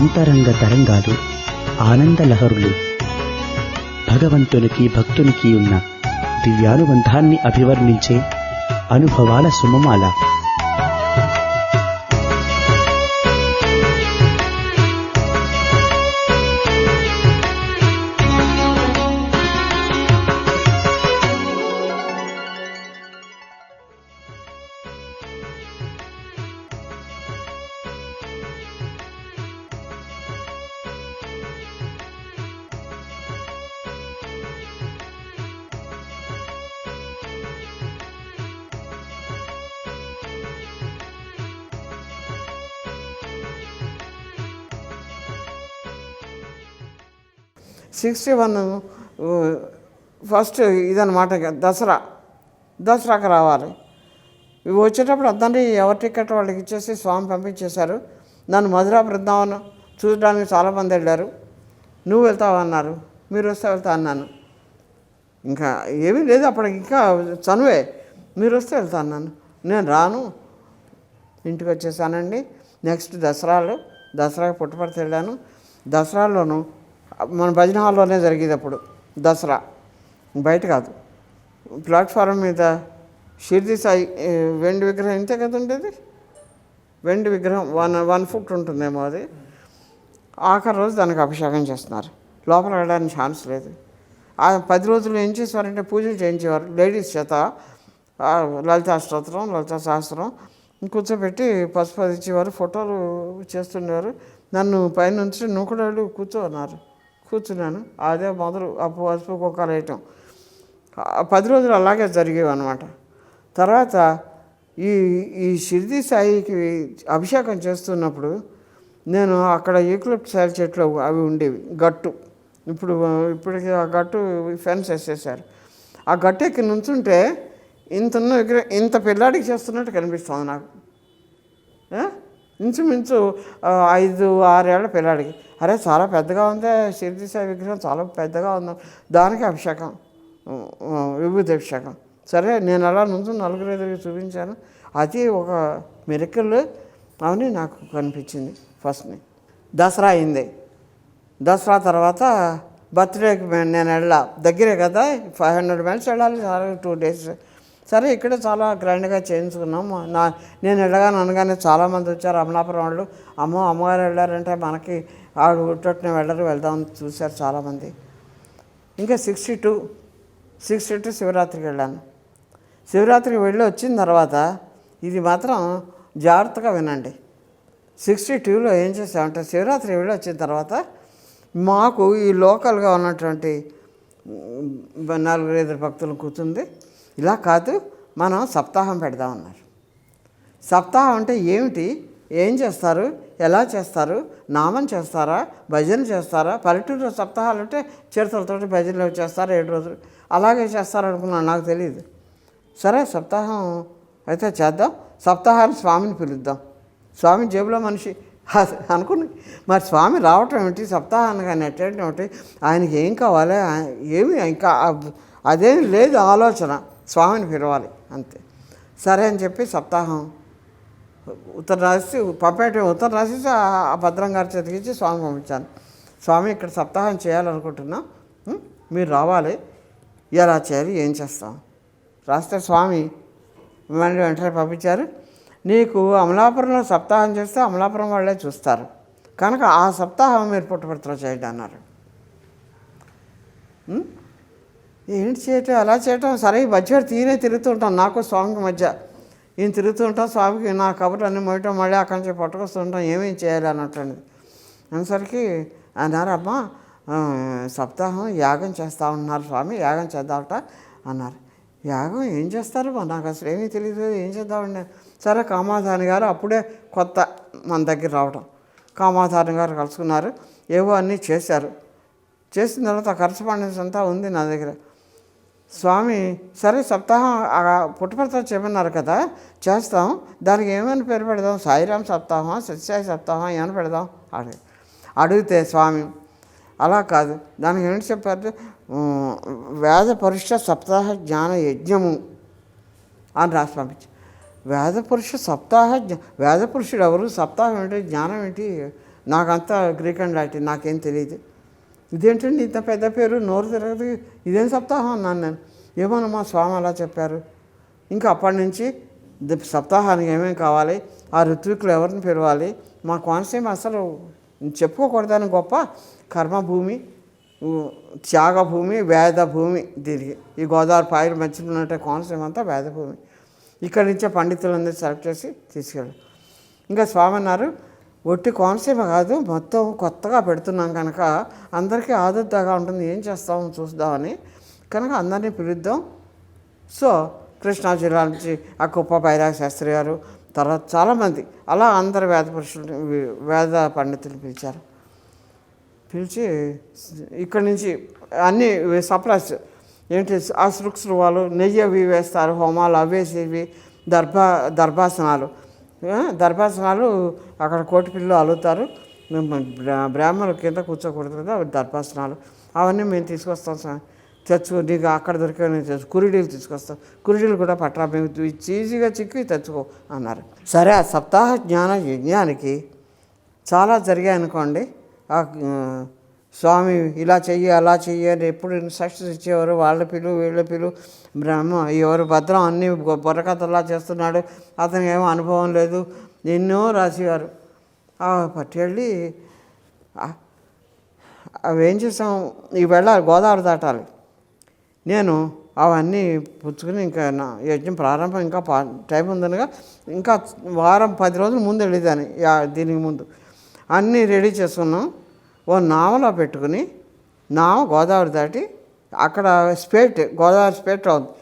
అంతరంగ తరంగాలు, ఆనంద లహరులు, భగవంతునికి భక్తునికి ఉన్న దివ్యానుబంధాన్ని అభివర్ణించే అనుభవాల సుమమాల. ఫస్ట్ ఇదన్నమాట. దసరాకి రావాలి. ఇవి వచ్చేటప్పుడు అందరినీ ఎవరి టికెట్ వాళ్ళకి ఇచ్చేసి స్వామి పంపించేశారు. నన్ను మధురా బృందావనం చూడడానికి చాలామంది వెళ్ళారు. నువ్వు వెళ్తావు అన్నారు, మీరు వస్తే వెళ్తా అన్నాను. ఇంకా ఏమీ లేదు అప్పటికి, ఇంకా చనువే. మీరు వస్తే వెళ్తా అన్నాను. నేను రాను, ఇంటికి వచ్చేసానండి. నెక్స్ట్ దసరాకి పుట్టపర్తి వెళ్ళాను. దసరాలోను మన భజన హాల్లోనే జరిగేది అప్పుడు దసరా, బయట కాదు. ప్లాట్ఫారం మీద షిర్డీ సాయి వెండి విగ్రహం ఇంతే కదా ఉండేది. వెండి విగ్రహం 1 ఫుట్ ఉంటుందేమో అది. ఆఖరి రోజు దానికి అభిషేకం చేస్తున్నారు. లోపల వెళ్ళడానికి ఛాన్స్ లేదు. ఆ 10 రోజులు ఏం చేసేవారంటే పూజలు చేయించేవారు లేడీస్ చేత. లలితా స్తోత్రం, లలితా సహస్రం కూర్చోబెట్టి పసుపు అది ఇచ్చేవారు. ఫోటోలు చేస్తుండేవారు. నన్ను పైనుంచి నువ్వు కూడా వెళ్ళి కూర్చో అన్నారు. కూర్చున్నాను. అదే మొదలు పసుపు కుక్కలు వేయటం. 10 రోజులు అలాగే జరిగేవి అన్నమాట. తర్వాత ఈ షిర్డీ సాయికి అభిషేకం చేస్తున్నప్పుడు నేను అక్కడ యూకలిప్టస్ చెట్లు అవి ఉండేవి, గట్టు. ఇప్పటికి ఆ గట్టు ఫెన్స్ వేసేసారు. ఆ గట్టు ఎక్కి నుంచుంటే ఇంత విగ్రహం ఇంత పిల్లాడికి చేస్తున్నట్టు కనిపిస్తుంది నాకు. ఇంచుమించు 5-6 ఏళ్ల పిల్లాడికి. అరే చాలా పెద్దగా ఉందే షిర్డీ సాయి విగ్రహం, చాలా పెద్దగా ఉంది. దానికి అభిషేకం, విభూతి అభిషేకం. సరే నేను అలా నుంచి 4 ఎదురుగా చూపించాను. అది ఒక మిరకిల్ అని నాకు కనిపించింది. ఫస్ట్ని దసరా అయింది. దసరా తర్వాత బర్త్డేకి నేను వెళ్ళా. దగ్గరే కదా, 500 మైల్స్ వెళ్ళాలి, 2 days. సరే ఇక్కడ చాలా గ్రాండ్గా చేయించుకున్నాము. నేను అనగానే చాలామంది వచ్చారు. అమలాపురం వాళ్ళు, అమ్మగారు వెళ్ళారంటే మనకి ఆవిడ ఉట్టొట్టునే వెళ్దామని చూశారు చాలామంది. ఇంకా 62 శివరాత్రికి వెళ్ళాను. శివరాత్రికి వెళ్ళి వచ్చిన తర్వాత ఇది మాత్రం జాగ్రత్తగా వినండి. 62లో ఏం చేసామంటే శివరాత్రి వెళ్ళి వచ్చిన తర్వాత మాకు ఈ లోకల్గా ఉన్నటువంటి 4-5 భక్తులు కూర్చుంది. ఇలా కాదు, మనం సప్తాహం పెడదామన్నారు. సప్తాహం అంటే ఏమిటి, ఏం చేస్తారు, ఎలా చేస్తారు, నామం చేస్తారా, భజన చేస్తారా? పల్లెటూరు సప్తాహాలు అంటే చిరుతలతోటి భజనలు చేస్తారు 7 రోజులు, అలాగే చేస్తారనుకున్నాను, నాకు తెలియదు. సరే సప్తాహం అయితే చేద్దాం, సప్తాహాన్ని స్వామిని పిలుద్దాం. స్వామి జేబులో మనిషి అనుకుని, మరి స్వామి రావటం ఏమిటి, సప్తాహానికి ఆయన ఎట్టేయటం ఏమిటి, ఆయనకి ఏం కావాలి, ఏమి ఇంకా అదేం లేదు ఆలోచన, స్వామిని పిలవాలి అంతే. సరే అని చెప్పి సప్తాహం ఉత్తరం రాసి ఆ భద్రం గారి చేతికిచ్చి స్వామి పంపించాను. స్వామి ఇక్కడ సప్తాహం చేయాలనుకుంటున్నాం, మీరు రావాలి, ఎలా చేయాలి, ఏం చేస్తాం రాస్తే స్వామి మళ్ళీ వెంటనే పంపించారు. నీకు అమలాపురంలో సప్తాహం చేస్తే అమలాపురం వాళ్ళే చూస్తారు కనుక ఆ సప్తాహం మీరు పుట్టపర్తిలో చేయండి అన్నారు. ఏంటి చేయటం, అలా చేయటం. సరే ఈ మధ్య తిరుగుతూ ఉంటాం, నాకు స్వామికి మధ్య ఈయన తిరుగుతూ ఉంటాం, స్వామికి నా కబుర్లు అన్నీ మోయటం, మళ్ళీ అక్కడి నుంచి పట్టుకొస్తుంటాం, ఏమేం చేయాలి అన్నట్టు అనేసరికి అన్నారు, అమ్మ సప్తాహం యాగం చేస్తూ ఉంటున్నారు స్వామి, యాగం చేద్దామట అన్నారు. యాగం ఏం చేస్తారు, నాకు అసలు ఏమీ తెలియదు, ఏం చేద్దామండి. సరే కామాధాని గారు అప్పుడే కొత్త మన దగ్గర రావడం, కామాధాని గారు కలుసుకున్నారు, ఏవో అన్నీ చేశారు. చేసిన తర్వాత కరస్పాండెన్స్ అంతా ఉంది నా దగ్గర. స్వామి సరే సప్తాహం పుట్టపర్తిలో చెప్పన్నారు కదా, చేస్తాం, దానికి ఏమైనా పేరు పెడదాం, సాయిరాం సప్తాహం, సత్యసాయి సప్తాహం ఏమైనా పెడదాం అడిగితే స్వామి అలా కాదు, దానికి ఏంటి చెప్పారు, వేద పురుష సప్తాహ జ్ఞాన యజ్ఞము అని రాసి పంపించి. వేద పురుష సప్తాహ వేద పురుషుడు ఎవరు, సప్తాహం ఏంటి, జ్ఞానం ఏంటి, నాకంతా గ్రీక్ అండ్ లాటిన్, నాకేం తెలియదు. ఇదేంటండి ఇంత పెద్ద పేరు, నోరు తిరగదు, ఇదేం సప్తాహం అన్నాను నేను. ఏమోనమ్మా స్వామి అలా చెప్పారు. ఇంకా అప్పటి నుంచి సప్తాహానికి ఏమేమి కావాలి, ఆ ఋత్వికులు ఎవరిని పిలవాలి, మా కోనసీమ అసలు చెప్పుకోకూడదని గొప్ప కర్మభూమి, త్యాగభూమి, వేద భూమి. దీనికి ఈ గోదావరి పాయల మధ్యలో ఉన్నట్టే కోనసీమ అంతా వేద భూమి. ఇక్కడి నుంచే పండితులందరూ సెలెక్ట్ చేసి తీసుకెళ్ళారు. ఇంకా స్వామి అన్నారు, ఒట్టి కోనసీమ కాదు, మొత్తం కొత్తగా పెడుతున్నాం కనుక అందరికీ ఆదుర్దాగా ఉంటుంది, ఏం చేస్తామో చూద్దామని కనుక అందరినీ పిలుద్దాం. సో కృష్ణా జిల్లా నుంచి ఆ కుప్ప బైరాగ శాస్త్రి గారు, తర్వాత చాలామంది అలా అందరు వేద పురుషులు, వేద పండితులు పిలిచారు. పిలిచి ఇక్కడి నుంచి అన్ని సప్లైస్ ఏంటి, ఆ సృక్సులు వాళ్ళు నెయ్యి అవి వేస్తారు, హోమాలు అవేసి ఇవి, దర్భాసనాలు అక్కడ కోటి పిల్లలు అలుగుతారు, బ్రాహ్మణుల కింద కూర్చోకూడదు కదా, అవి దర్భాసనాలు అవన్నీ మేము తీసుకొస్తాం. తెచ్చుకో, నీకు అక్కడ దొరికే కురిడీలు తీసుకొస్తాం, కురిడీలు కూడా పట్టరా, మేము ఈజీగా చిక్కి తెచ్చుకో అన్నారు. సరే, ఆ సప్తాహ జ్ఞాన యజ్ఞానికి చాలా జరిగాయి అనుకోండి. స్వామి ఇలా చెయ్యి అలా చెయ్యి అని ఎప్పుడు ఇన్స్ట్రక్షన్స్ ఇచ్చేవారు. వాళ్ళ వీళ్ళ బ్రహ్మ ఎవరు భద్రం అన్నీ బుర్రకథలా చేస్తున్నాడు, అతనికి ఏమో అనుభవం లేదు, ఎన్నో రాసేవారు. పట్టెళ్ళి అవి ఏం చేసాం, ఈ వెళ్ళాలి గోదావరి దాటాలి. నేను అవన్నీ పుచ్చుకుని ఇంకా నా యజ్ఞం ప్రారంభం ఇంకా టైం ఉందనగా ఇంకా వారం 10 రోజుల ముందు వెళ్ళేదాన్ని. దీనికి ముందు అన్నీ రెడీ చేసుకున్నాం. ఓ నావలో పెట్టుకుని నావ గోదావరి దాటి అక్కడ గోదావరి స్పేట్ అవుతుంది,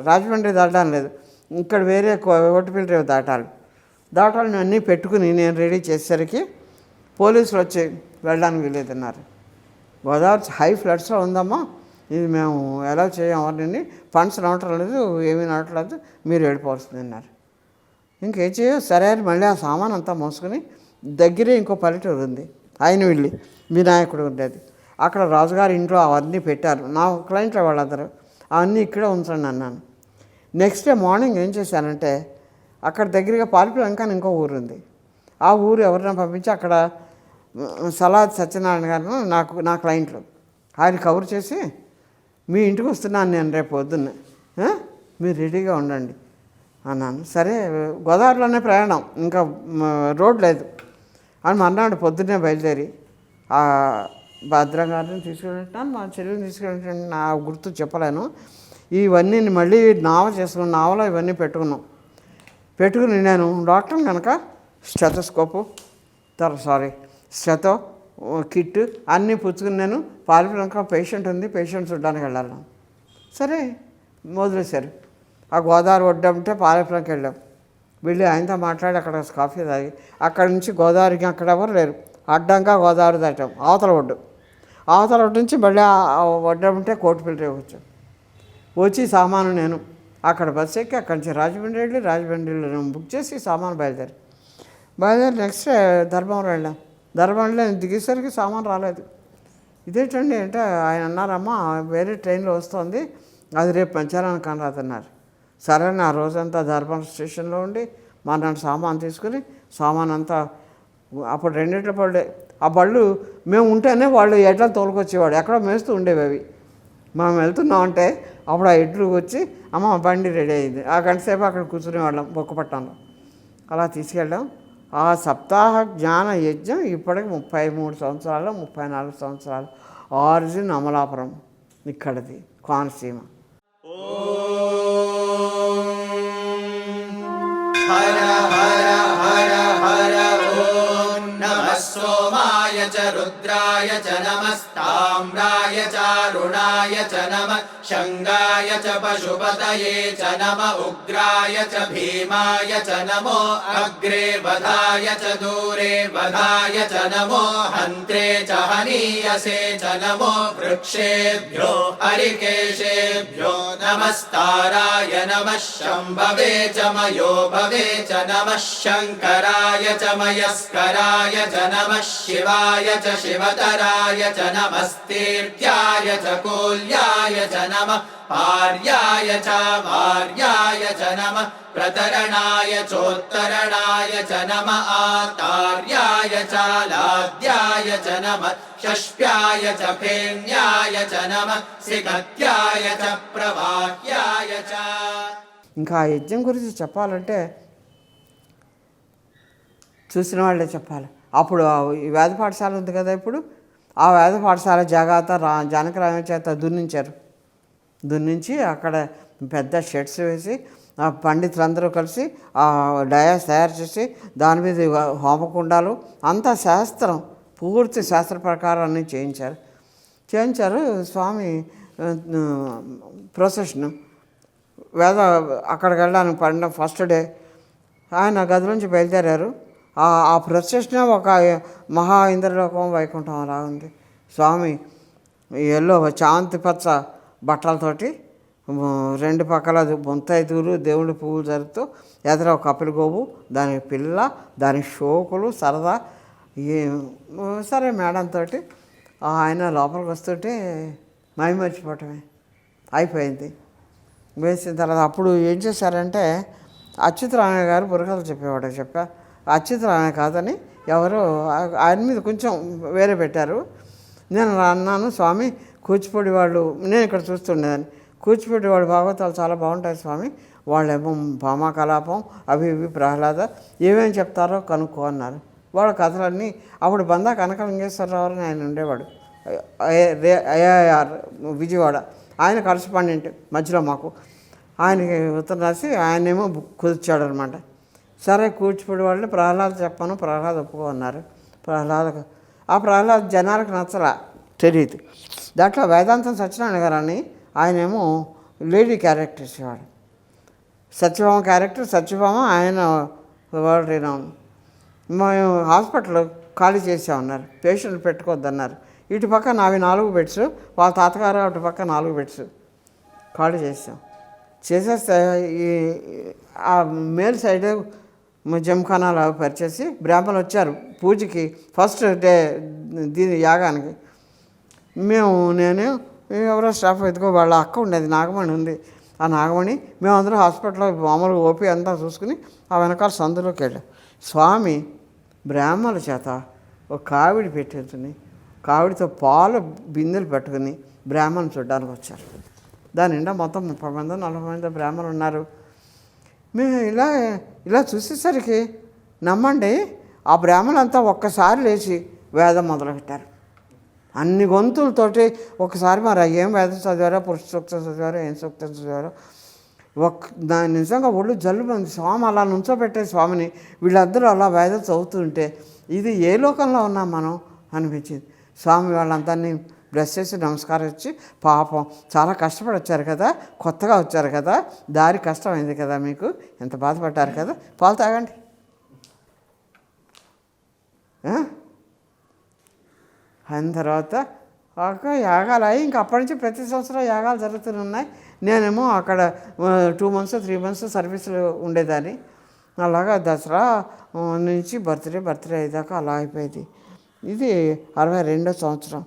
రాజమండ్రి దాటడం లేదు, ఇక్కడ వేరే ఒట్టిపిల్లి దాటాలని అన్నీ పెట్టుకుని నేను రెడీ చేసేసరికి పోలీసులు వచ్చి వెళ్ళడానికి వీలేదన్నారు. గోదావరి హై ఫ్లడ్స్లో ఉందమ్మా, ఇది మేము ఎలా చేయం, ఎవరిని ఫండ్స్ రావట్లేదు, ఏమీ రావట్లేదు, మీరు వెళ్ళిపోవస్తుంది అన్నారు. ఇంకేం చేయో సరే అని మళ్ళీ ఆ సామాన్ అంతా మోసుకొని దగ్గరే ఇంకో పల్లెటూరు ఉంది, ఆయన వెళ్ళి వినాయకుడు ఉండేది, అక్కడ రాజుగారి ఇంట్లో అవన్నీ పెట్టారు. నా క్లయింట్లు వాళ్ళందరూ అవన్నీ ఇక్కడే ఉంచండి అన్నాను. నెక్స్ట్ డే మార్నింగ్ ఏం చేశానంటే, అక్కడ దగ్గరగా పాలిపిలంక అని ఇంకో ఊరు ఉంది, ఆ ఊరు ఎవరైనా పంపించి అక్కడ సలాద్ సత్యనారాయణ గారు నా క్లయింట్లు, ఆయన కవర్ చేసి మీ ఇంటికి వస్తున్నాను నేను రేపు పొద్దున్నే, మీరు రెడీగా ఉండండి అన్నాను. సరే, గోదావరిలోనే ప్రయాణం, ఇంకా రోడ్ లేదు అని మర్నాడు పొద్దున్నే బయలుదేరి ఆ భద్రంగారిని తీసుకెళ్ళింటాను, మా చెల్లిని తీసుకెళ్ళింటాను, నా గుర్తు చెప్పలేను. ఇవన్నీ మళ్ళీ నావ చేసుకున్నాం, నావలో ఇవన్నీ పెట్టుకుని నేను డాక్టర్ కనుక స్టెతోస్కోపు స్టెతో కిట్ అన్నీ పుచ్చుకుని నేను పాలిపిలంక పేషెంట్ ఉంది, పేషెంట్ చూడడానికి వెళ్ళాను. సరే వదిలేశారు. ఆ గోదావరి ఒడ్డంటే పాలిపిలంక వెళ్ళాం. వెళ్ళి ఆయనతో మాట్లాడి అక్కడ కాఫీ తాగి అక్కడి నుంచి గోదావరికి అక్కడ ఎవరు లేరు, అడ్డంగా గోదావరి దాటాం. అవతల ఒడ్డు నుంచి మళ్ళీ ఒడ్డంటే కోటిపల్లి వచ్చి సామాను నేను అక్కడ బస్సు ఎక్కి అక్కడి నుంచి రాజమండ్రిలో నేను బుక్ చేసి సామాను బయలుదేరి నెక్స్ట్ ధర్మవరం వెళ్ళాం. ధర్మవరంలో నేను దిగేసరికి సామాను రాలేదు. ఇదేంటండి అంటే ఆయన అన్నారమ్మా వేరే ట్రైన్లో వస్తుంది, అది రేపు పంచాలని కనరాదన్నారు. సరే ఆ రోజంతా ధర్మవరం స్టేషన్లో ఉండి మర్నాడు సామాను తీసుకుని సామాన్ అంతా అప్పుడు 2 పళ్ళే ఆ బళ్ళు మేము ఉంటేనే వాళ్ళు ఎడ్లను తోలుకొచ్చేవాడు, ఎక్కడో మేస్తూ ఉండేవి అవి. మనం వెళ్తున్నామంటే అప్పుడు ఆ ఎడ్లు వచ్చి అమ్మ బండి రెడీ అయింది, ఆ గంట సేపు అక్కడ కూర్చునేవాళ్ళం బొక్కపట్టంలో. అలా తీసుకెళ్ళాం. ఆ సప్తాహ జ్ఞాన యజ్ఞం ఇప్పటికి 33 సంవత్సరాలు 34 సంవత్సరాలు. ఆరిజిన్ అమలాపురం, ఇక్కడది కోనసీమ. హర హర హర హర ఓం నమః సోమాయ చ రుద్రాయ చ నమస్తామ్రాయ చారుణాయ చ నమః శంగాయ చ పశుపతయే చ నమః ఉగ్రాయ చ భీమాయ చ నమో అగ్రే వధాయ చ దూరే వధాయ చ నమో హంత్రే చ హనీయసే చ నమో వృక్షేభ్యో హరికేశేభ్యో నమస్తారాయ నమః శంభవే చ మయో భవే చ నమః శంకరాయ చ మయస్కరాయ చ నమః శివాయ చ శివతరాయ చ నమస్తీర్త్యాయ చ కోల్యాయ చ नमः पार्याय च वार्याय च नमः प्रतरणाय चोत्तरणाय च नमः आतार्याय च लाद्याय च नमः षष्प्याय च फेन्याय च नमः सिगत्याय च प्रवाह्याय च। ఇంకా ఆ యజ్ఞం గురించి చెప్పాలంటే చూసిన వాళ్ళే చెప్పాలి. అప్పుడు ఈ వేద పాఠశాల ఉంది కదా, ఇప్పుడు ఆ వేద పాఠశాల జాగ్రత్త జానకరామ చేత దున్నించి అక్కడ పెద్ద షెడ్స్ వేసి ఆ పండితులందరూ కలిసి ఆ డయాస్ తయారు చేసి దాని మీద హోమకుండాలు అంతా శాస్త్రం, పూర్తి శాస్త్ర ప్రకారం అన్నీ చేయించారు. స్వామి ప్రొసెషన్ అక్కడికి వెళ్ళడానికి పడిన ఫస్ట్ డే ఆయన గది నుంచి బయలుదేరారు. ఆ ప్రొసెషన్ ఒక మహా ఇంద్రలోకం వైకుంఠం అలా ఉంది. స్వామి ఎల్లో చాంతి పచ్చ బట్టలతోటి రెండు పక్కల బొంతైతూరు దేవుడి పువ్వులు జరుపుతూ ఎదుర ఒక కపిలి గోవు, దాని పిల్ల, దాని షోకులు సరదా సరే మేడంతో ఆయన లోపలికి వస్తుంటే మైమర్చిపోవటమే అయిపోయింది. వేసిన తర్వాత అప్పుడు ఏం చేశారంటే అచ్యుతరామయ్య గారు బుర్రకథలు చెప్పేవాడు. అచ్యుతరామయ్య కాదని ఎవరో ఆయన మీద కొంచెం వేరే పెట్టారు. నేను అన్నాను, స్వామి కూచిపూడి వాళ్ళు, నేను ఇక్కడ చూస్తుండేదాన్ని, కూచిపూడి వాళ్ళు భాగవతాలు చాలా బాగుంటాయి స్వామి, వాళ్ళేమో భామా కలాపం అవి ఇవి ప్రహ్లాద ఏమేమి చెప్తారో కనుక్కో అన్నారు. వాళ్ళ కథలన్నీ అప్పుడు బందా కనకలింగేశ్వరరావు అని ఆయన ఉండేవాడు, ఐఐఆర్ విజయవాడ, ఆయన కరస్పాండెంట్ మధ్యలో మాకు. ఆయనకి ఉత్తరం రాసి ఆయనేమో కుదిర్చాడు అనమాట. సరే కూచిపూడి వాళ్ళు ప్రహ్లాద చెప్పాను, ప్రహ్లాద ఒప్పుకో అన్నారు. ప్రహ్లాద జనాలకు నచ్చలా, తెలియదు. దాంట్లో వేదాంతం సత్యనారాయణ గారు అని ఆయనేమో లేడీ క్యారెక్టర్ ఇచ్చేవాడు. సత్యభామ క్యారెక్టర్, సత్యభామ ఆయన వరల్డ్ రినౌన్. మేము హాస్పిటల్ ఖాళీ చేసామన్నారు, పేషెంట్ పెట్టుకోవద్దన్నారు. ఇటు పక్క నావి 4 బెడ్స్, వాళ్ళ తాతగారు అటు పక్క 4 బెడ్స్ ఖాళీ చేసేస్తే ఈ ఆ మేల్ సైడ్ జంఖానాలు అవి పరిచేసి బ్రాహ్మణులు వచ్చారు పూజకి ఫస్ట్ డే దీని యాగానికి. నేను ఎవరో స్టాఫ్ ఎదుగో వాళ్ళ అక్క ఉండేది, నాగమణి ఉంది. ఆ నాగమణి మేమందరం హాస్పిటల్లో మామూలుగా ఓపీ అంతా చూసుకుని ఆ వెనకాల సందులోకి వెళ్ళాం. స్వామి బ్రాహ్మణుల చేత ఒక కావిడి పెట్టేసుకుని కావిడితో పాలు బిందెలు పెట్టుకుని బ్రాహ్మణులు చూడడానికి వచ్చారు. దాని నిండా మొత్తం 30 మంది 40 మంది బ్రాహ్మణులు ఉన్నారు. మేము ఇలా చూసేసరికి నమ్మండి, ఆ బ్రాహ్మణులంతా ఒక్కసారి లేచి వేదం మొదలుపెట్టారు. అన్ని గొంతులతోటి ఒకసారి మరి ఏం వేదం చదివారో, పురుష సూక్తం చదివారో, ఏం సూక్తం చదివారో దాని నిజంగా ఒళ్ళు జల్లుమంది. స్వామి అలా నుంచోబెట్టే స్వామిని వీళ్ళందరూ అలా వేదం చదువుతుంటే ఇది ఏ లోకంలో ఉన్నాం మనం అనిపించింది. స్వామి వాళ్ళందరినీ బ్లెస్ చేసి నమస్కారం ఇచ్చి, పాపం చాలా కష్టపడి వచ్చారు కదా, కొత్తగా వచ్చారు కదా, దారి కష్టమైంది కదా, మీకు ఎంత బాధపడ్డారు కదా, పాలు తాగండి. అయిన తర్వాత యాగాలు అయ్యి ఇంకా అప్పటి నుంచి ప్రతి సంవత్సరం యాగాలు జరుగుతున్నాయి. నేనేమో అక్కడ 2 months 3 months సర్వీసులు ఉండేదాన్ని. అలాగా దసరా నుంచి బర్త్డే అయ్యేదాకా అలా అయిపోయింది. ఇది 62వ సంవత్సరం.